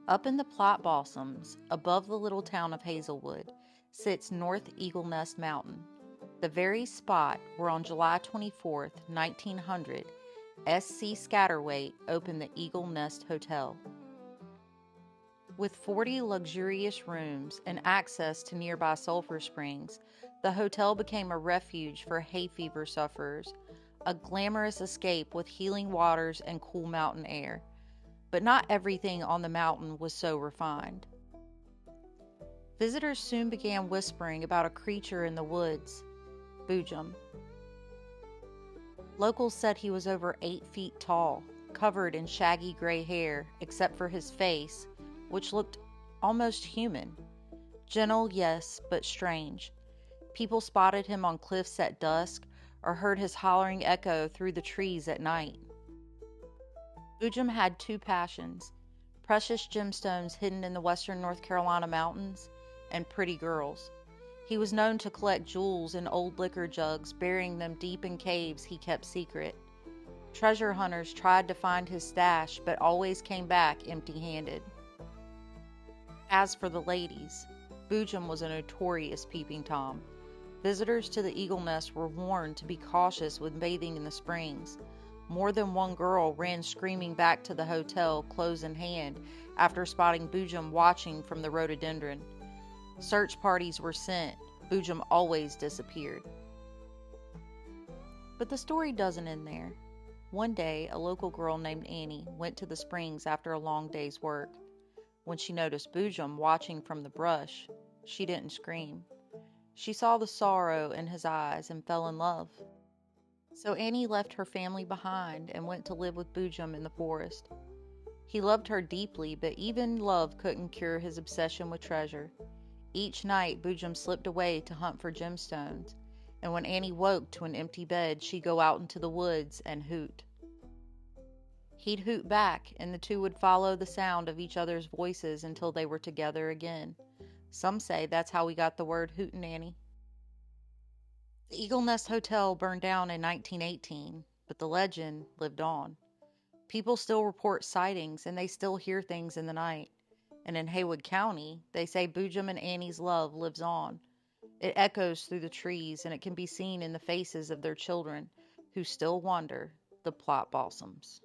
Up in the plot balsams, above the little town of Hazelwood, sits North Eagle Nest Mountain, the very spot where on July 24th, 1900, S.C. Scatterwait opened the Eagle Nest Hotel. With 40 luxurious rooms and access to nearby sulfur springs, the hotel became a refuge for hay fever sufferers, a glamorous escape with healing waters and cool mountain air. But not everything on the mountain was so refined. Visitors soon began whispering about a creature in the woods, Boojum. Locals said he was over 8 feet tall, covered in shaggy gray hair except for his face, which looked almost human. Gentle, yes, but strange. People spotted him on cliffs at dusk or heard his hollering echo through the trees at night. Boojum had two passions: precious gemstones hidden in the western North Carolina mountains and pretty girls. He was known to collect jewels in old liquor jugs, burying them deep in caves he kept secret. Treasure hunters tried to find his stash, but always came back empty-handed. As for the ladies, Boojum was a notorious peeping Tom. Visitors to the Eagle Nest were warned to be cautious when bathing in the springs. More than one girl ran screaming back to the hotel, clothes in hand, after spotting Boojum watching from the rhododendron. Search parties were sent. Boojum always disappeared. But the story doesn't end there. One day, a local girl named Annie went to the springs after a long day's work. When she noticed Boojum watching from the brush, she didn't scream. She saw the sorrow in his eyes and fell in love. So Annie left her family behind and went to live with Boojum in the forest. He loved her deeply, but even love couldn't cure his obsession with treasure. Each night, Boojum slipped away to hunt for gemstones, and when Annie woke to an empty bed, she'd go out into the woods and hoot. He'd hoot back, and the two would follow the sound of each other's voices until they were together again. Some say that's how we got the word Hootenanny. The Eagle Nest Hotel burned down in 1918, but the legend lived on. People still report sightings, and they still hear things in the night. And in Haywood County, they say Boojum and Annie's love lives on. It echoes through the trees, and it can be seen in the faces of their children, who still wander the plot balsams.